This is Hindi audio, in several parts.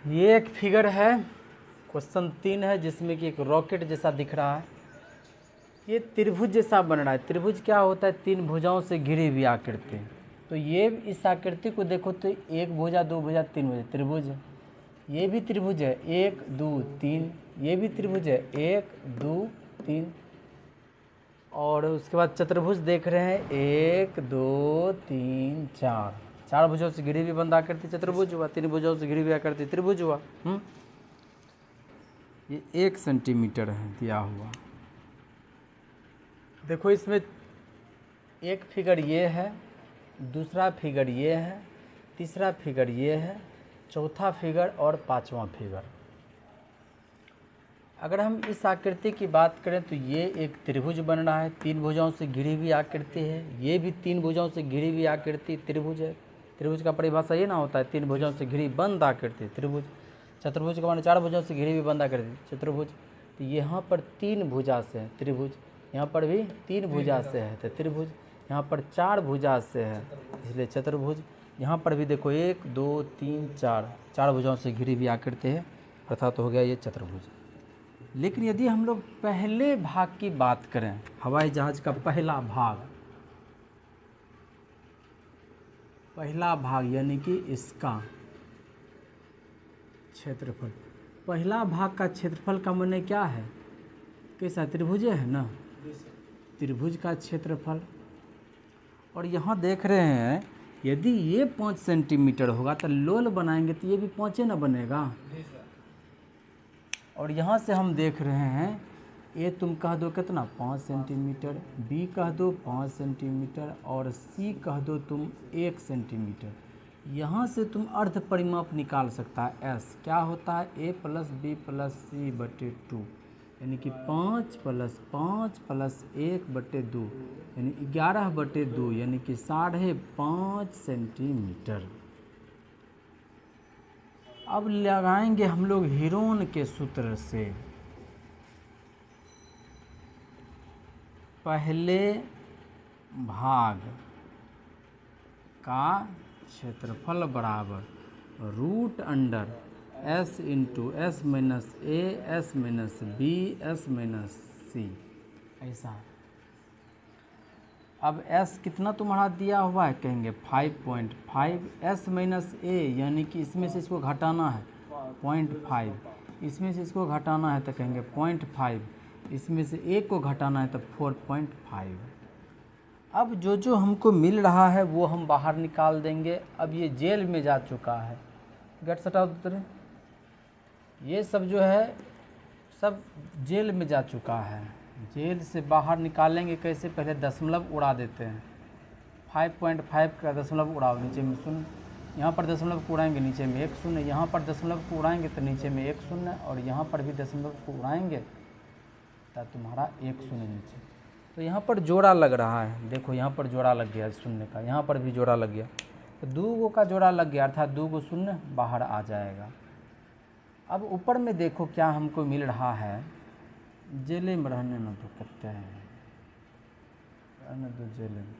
ये एक फिगर है, क्वेश्चन 3 है, जिसमें कि एक रॉकेट जैसा दिख रहा है। ये त्रिभुज जैसा बन रहा है। त्रिभुज क्या होता है? 3 भुजाओं से घिरी हुई आकृति। तो ये इस आकृति को देखो तो 1 भुजा 2 भुजा 3 भुजा त्रिभुज है। ये भी त्रिभुज है, 1 2 3। ये भी त्रिभुज है, 1 2 3। और उसके बाद चतुर्भुज देख रहे हैं, 1 2 3 4। 4 भुजाओं से घिरी हुई बंद आकृति चतुर्भुज हुआ, 3 भुजाओं से घिरी हुई आकृति त्रिभुज हुआ। ये 1 सेंटीमीटर है दिया हुआ। देखो इसमें एक फिगर ये है, दूसरा फिगर ये है, तीसरा फिगर ये है, चौथा फिगर और पांचवा फिगर। अगर हम इस आकृति की बात करें तो ये एक त्रिभुज बन रहा है, 3 भुजाओं से घिरी हुई आकृति है। ये भी 3 भुजाओं से घिरी हुई आकृति त्रिभुज है। त्रिभुज का परिभाषा ये ना होता है, 3 भुजाओं से घिरी बंद आकृति त्रिभुज। चतुर्भुज का माने 4 भुजाओं से घिरी हुई बंद आकृति चतुर्भुज। तो यहाँ पर 3 भुजा से है त्रिभुज, यहाँ पर भी 3 भुजा से है तो त्रिभुज, यहाँ पर 4 भुजा से है इसलिए चतुर्भुज। यहाँ पर भी देखो 1 2 3 4, 4 भुजाओं से घिरी हुई आकृति है, अर्थात हो गया ये चतुर्भुज। लेकिन यदि हम लोग पहले भाग की बात करें, हवाई जहाज का पहला भाग यानी कि इसका क्षेत्रफल, पहला भाग का क्षेत्रफल का माने क्या है? कैसा? त्रिभुज है ना, त्रिभुज का क्षेत्रफल। और यहाँ देख रहे हैं यदि ये 5 सेंटीमीटर होगा तो लोल बनाएंगे तो ये भी 5 ना बनेगा। और यहाँ से हम देख रहे हैं ए तुम कह दो कितना 5 सेंटीमीटर, बी कह दो 5 सेंटीमीटर और सी कह दो तुम 1 सेंटीमीटर। यहाँ से तुम अर्ध परिमाप निकाल सकता है। एस क्या होता है? ए प्लस बी प्लस सी बटे 2 यानी कि 5 प्लस 5 प्लस 1 बटे 2 यानी 11 बटे 2 यानी कि 5.5 सेंटीमीटर। अब लगाएंगे हम लोग हीरोन के सूत्र से। पहले भाग का क्षेत्रफल बराबर root under s into s minus a s minus b s minus c, ऐसा है। अब s कितना तुम्हारा दिया हुआ है? कहेंगे 5.5 s माइनस ए यानी कि इसमें से इसको घटाना है 0.5, इसमें से इसको घटाना है तो कहेंगे 0.5, इसमें से एक को घटाना है तो 4.5। अब जो हमको मिल रहा है वो हम बाहर निकाल देंगे। अब ये जेल में जा चुका है, गेट सटा दूसरे, ये सब जो है सब जेल में जा चुका है। जेल से बाहर निकालेंगे कैसे? पहले दशमलव उड़ा देते हैं। 5.5 का दशमलव उड़ाओ, नीचे में शून्य, यहाँ पर दशमलव को उड़ाएंगे नीचे में 1 शून्य, यहाँ पर दशमलव को उड़ाएंगे तो नीचे में 1 शून्य और यहाँ पर भी दशमलव को उड़ाएंगे तो तुम्हारा 1 शून्य नीचे। तो यहाँ पर जोड़ा लग रहा है, देखो यहाँ पर जोड़ा लग गया शून्य का, यहाँ पर भी जोड़ा लग गया तो 2 का जोड़ा लग गया अर्थात 2 शून्य बाहर आ जाएगा। अब ऊपर में देखो क्या हमको मिल रहा है, जेले में रहने न तो करते हैं, रहने दो जेले में।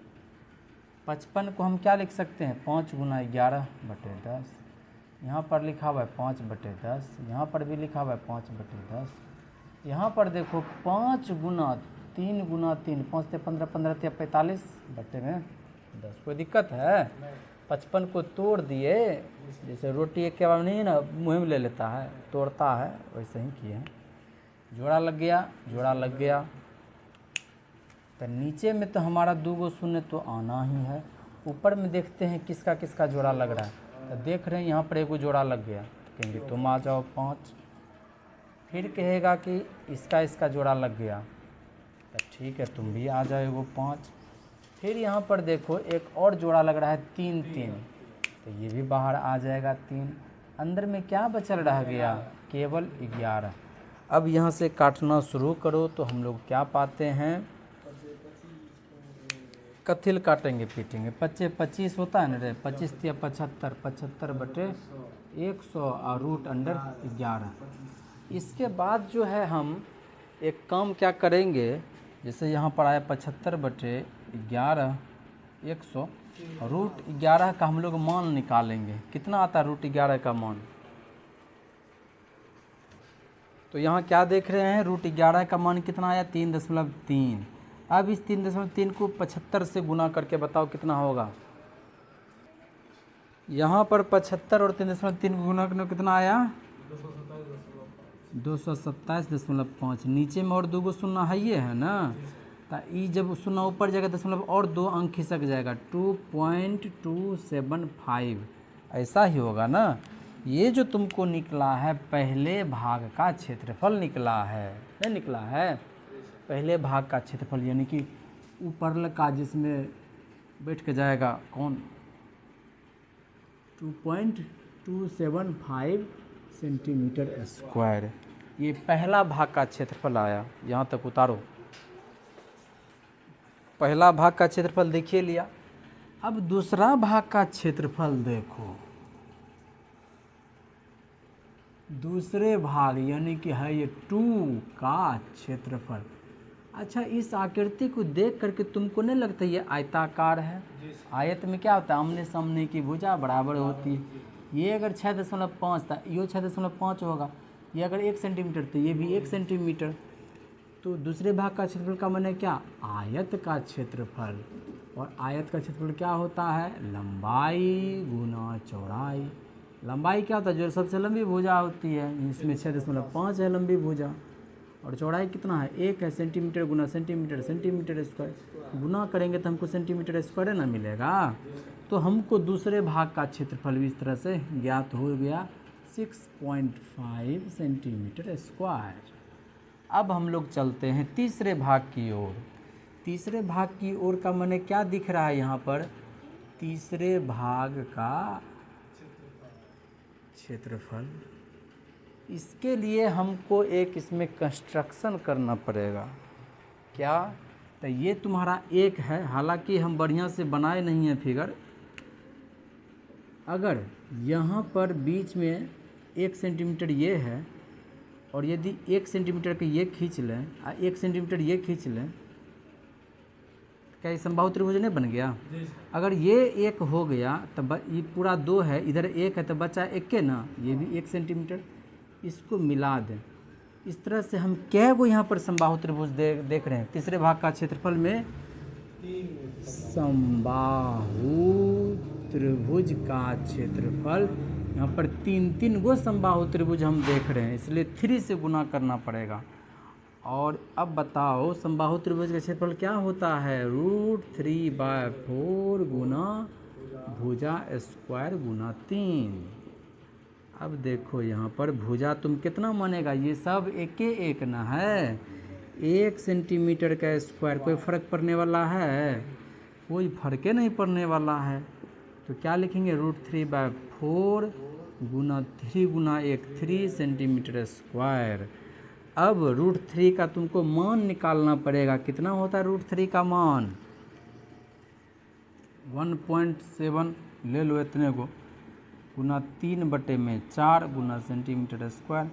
55 को हम क्या लिख सकते हैं? 5 गुना 11 बटे 10, यहाँ पर लिखा हुआ है 5 बटे 10, यहाँ पर भी लिखा हुआ है 5 बटे 10, यहाँ पर देखो 5 गुना 3 गुना 3, 5 से 15, 15 से 45 बटे में 10। कोई दिक्कत है? 55 को तोड़ दिए, जैसे रोटी एक के बाद नहीं ना मुँह में ले लेता है, तोड़ता है, वैसे ही किए हैं। जोड़ा लग गया, जोड़ा लग गया तो नीचे में तो हमारा 2 शून्य तो आना ही है। ऊपर में देखते हैं किसका किसका जोड़ा लग रहा है, तो देख रहे हैं यहाँ पर 1 जोड़ा लग गया तो कहेंगे तुम आ जाओ 5। फिर कहेगा कि इसका जोड़ा लग गया तो ठीक है तुम भी आ जाओ 5। फिर यहाँ पर देखो एक और जोड़ा लग रहा है 3 3, तो ये भी बाहर आ जाएगा 3। अंदर में क्या बचल रह गया? केवल 11। अब यहाँ से काटना शुरू करो तो हम लोग क्या पाते हैं? कथिल काटेंगे पीटेंगे, 25 होता है ना रे, 25 या 75, 75 बटे 100 और रूट अंडर 11। इसके बाद जो है हम एक काम क्या करेंगे, जैसे यहाँ पर आया 75 बटे 11 100, रूट 11 का हम लोग मान निकालेंगे। कितना आता है रूट 11 का मान? तो यहाँ क्या देख रहे हैं, √11 का मान कितना आया 3.3। अब इस 3.3 को 75 से गुना करके बताओ कितना होगा। यहाँ पर 75 और 3.3 को गुना करने कितना आया 227.5। नीचे में और 2 गो शून्य है ये है ना, तो ये जब शून्य ऊपर जाएगा दशमलव और 2 अंक खिसक जाएगा 2.275। ऐसा ही होगा ना। ये जो तुमको निकला है पहले भाग का क्षेत्रफल निकला है, नहीं निकला है पहले भाग का क्षेत्रफल, यानी कि ऊपर का जिसमें बैठ के जाएगा कौन 2.275 सेंटीमीटर स्क्वायर। ये पहला भाग का क्षेत्रफल आया। यहाँ तक उतारो, पहला भाग का क्षेत्रफल देखिए लिया। अब दूसरा भाग का क्षेत्रफल देखो, दूसरे भाग यानी कि है ये 2 का क्षेत्रफल। अच्छा, इस आकृति को देख करके तुमको नहीं लगता ये आयताकार है? आयत में क्या होता है, आमने सामने की भुजा बराबर होती है। ये अगर 6.5 था, ये 6.5 होगा। ये अगर 1 सेंटीमीटर तो ये भी 1 सेंटीमीटर। तो दूसरे भाग का क्षेत्रफल का माने क्या, आयत का क्षेत्रफल। और आयत का क्षेत्रफल क्या होता है, लंबाई गुना चौड़ाई। लंबाई क्या होता है, जो सबसे लंबी भुजा होती है, इसमें 6.5 है लंबी भुजा, और चौड़ाई कितना है 1 है। सेंटीमीटर गुना सेंटीमीटर, सेंटीमीटर स्क्वायर गुना करेंगे तो हमको सेंटीमीटर स्क्वायर ना मिलेगा। तो हमको दूसरे भाग का क्षेत्रफल भी इस तरह से ज्ञात हो गया 6.5 सेंटीमीटर स्क्वायर। अब हम लोग चलते हैं तीसरे भाग की ओर। तीसरे भाग की ओर का माने क्या दिख रहा है यहाँ पर, तीसरे भाग का क्षेत्रफल। इसके लिए हमको एक इसमें कंस्ट्रक्शन करना पड़ेगा। क्या, तो ये तुम्हारा 1 है, हालांकि हम बढ़िया से बनाए नहीं हैं फिगर। अगर यहाँ पर बीच में 1 सेंटीमीटर ये है, और यदि 1 सेंटीमीटर के ये खींच लें और 1 सेंटीमीटर ये खींच लें, क्या ये समबाहु त्रिभुज नहीं बन गया? अगर ये 1 हो गया तब ये पूरा 2 है, इधर 1 है तो बचा 1 के ना, ये भी 1 सेंटीमीटर। इसको मिला दें। इस तरह से हम क्या को यहाँ पर समबाहु त्रिभुज देख रहे हैं। तीसरे भाग का क्षेत्रफल में समबाहु त्रिभुज का क्षेत्रफल, यहाँ पर 3 गो समबाहु त्रिभुज हम देख रहे हैं, इसलिए 3 से गुना करना पड़ेगा। और अब बताओ समबाहु त्रिभुज का क्षेत्रफल क्या होता है, √3/4 गुना भुजा स्क्वायर गुना 3। अब देखो यहाँ पर भुजा तुम कितना मानेगा, ये सब एक ना है। 1 सेंटीमीटर का स्क्वायर, कोई फर्क पड़ने वाला है? कोई फर्क नहीं पड़ने वाला है। तो क्या लिखेंगे, √3/4 गुना 3 गुना 1 3 सेंटीमीटर स्क्वायर। अब √3 का तुमको मान निकालना पड़ेगा। कितना होता है √3 का मान, 1.7 ले लो इतने को, गुना 3/4 गुना सेंटीमीटर स्क्वायर।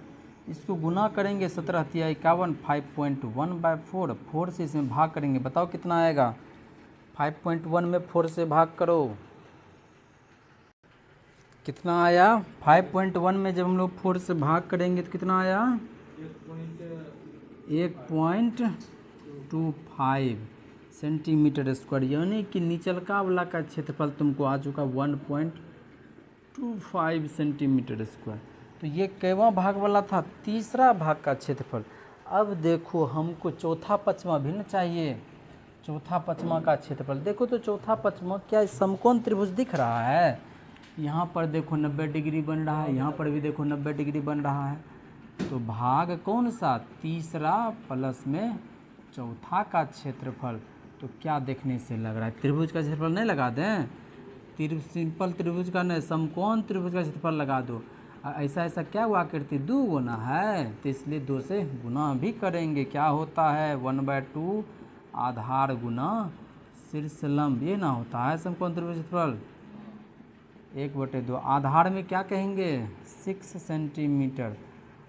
इसको गुना करेंगे 17 × 51 5.1/4। 4 से इसमें भाग करेंगे, बताओ कितना आएगा। 5.1 में 4 से भाग करो, कितना आया। 5.1 में जब हम लोग 4 से भाग करेंगे तो कितना आया, 1.25 सेंटीमीटर स्क्वायर। यानी कि निचलका वाला का क्षेत्रफल तुमको आ चुका 1.25 सेंटीमीटर स्क्वायर। तो ये कैवा भाग वाला था, तीसरा भाग का क्षेत्रफल। अब देखो हमको चौथा पचमा भिन्न चाहिए। चौथा पचमा का क्षेत्रफल देखो, तो चौथा पचमा क्या समकोण त्रिभुज दिख रहा है। यहाँ पर देखो 90 डिग्री बन रहा है, यहाँ पर भी देखो 90 डिग्री बन रहा है। तो भाग कौन सा, तीसरा प्लस में चौथा का क्षेत्रफल। तो क्या देखने से लग रहा है, त्रिभुज का क्षेत्रफल नहीं लगा दें, सिंपल त्रिभुज का नहीं, समकोण त्रिभुज का क्षेत्रफल लगा दो। ऐसा ऐसा क्या हुआ आकृति 2 गुना है, तो इसलिए 2 से गुना भी करेंगे। क्या होता है 1/2 आधार गुना शीर्षलंब, ये ना होता है समकोण त्रिभुज क्षेत्रफल 1/2। आधार में क्या कहेंगे 6 सेंटीमीटर,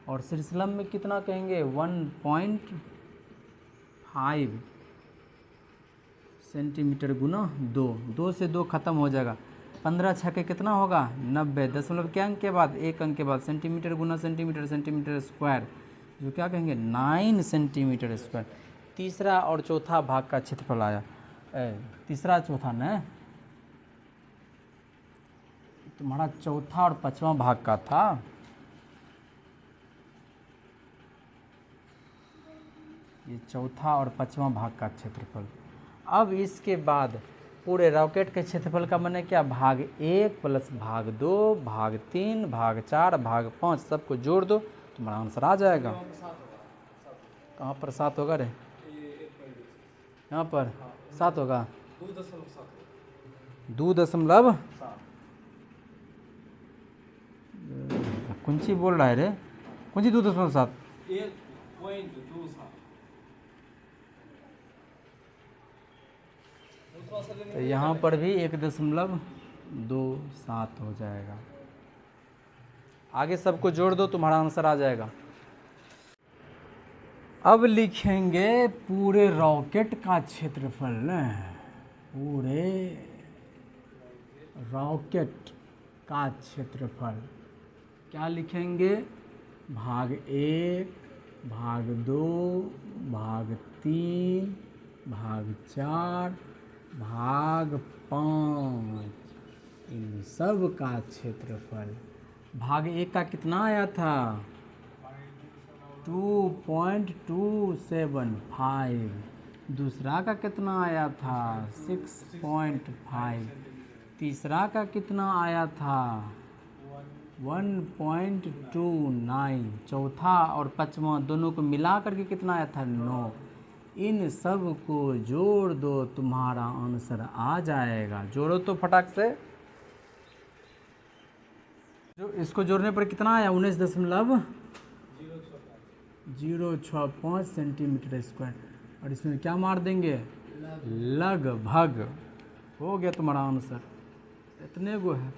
और शीर्षलंब में कितना कहेंगे 1.5 सेंटीमीटर गुना 2। 2 से 2 खत्म हो जाएगा, 15 छक्के कितना होगा 90। दशमलव के अंक के बाद 1 अंक के बाद सेंटीमीटर गुना सेंटीमीटर, सेंटीमीटर स्क्वायर। जो क्या कहेंगे 9 सेंटीमीटर स्क्वायर। तीसरा और चौथा भाग का क्षेत्रफल आया, तीसरा चौथा न, तुम्हारा चौथा और पांचवा भाग का था। ये चौथा और पांचवा भाग का क्षेत्रफल। अब इसके बाद पूरे रॉकेट के क्षेत्रफल का माने क्या, भाग 1 प्लस भाग 2 भाग 3 भाग 4 भाग 5 सबको जोड़ दो, तुम्हारा आंसर आ जाएगा। कहाँ पर 7 होगा रे? यहाँ पर 7 होगा। 2.7 कुंची बोल रहा है रे, कुंची 2.7 तो यहाँ पर भी 1.27 हो जाएगा। आगे सबको जोड़ दो, तुम्हारा आंसर आ जाएगा। अब लिखेंगे पूरे रॉकेट का क्षेत्रफल न, पूरे रॉकेट का क्षेत्रफल क्या लिखेंगे, भाग 1 भाग 2 भाग 3 भाग 4 भाग 5, इन सब का क्षेत्रफल। भाग 1 का कितना आया था, 2.275। दूसरा का कितना आया था, 6.5। तीसरा का कितना आया था, 1.29। चौथा और पांचवा दोनों को मिला करके कितना आया था, 9। इन सब को जोड़ दो, तुम्हारा आंसर आ जाएगा। जोड़ो तो फटाक से। जो इसको जोड़ने पर कितना आया, 19.065 सेंटीमीटर स्क्वायर। और इसमें क्या मार देंगे, लगभग। हो गया तुम्हारा आंसर, इतने गो है।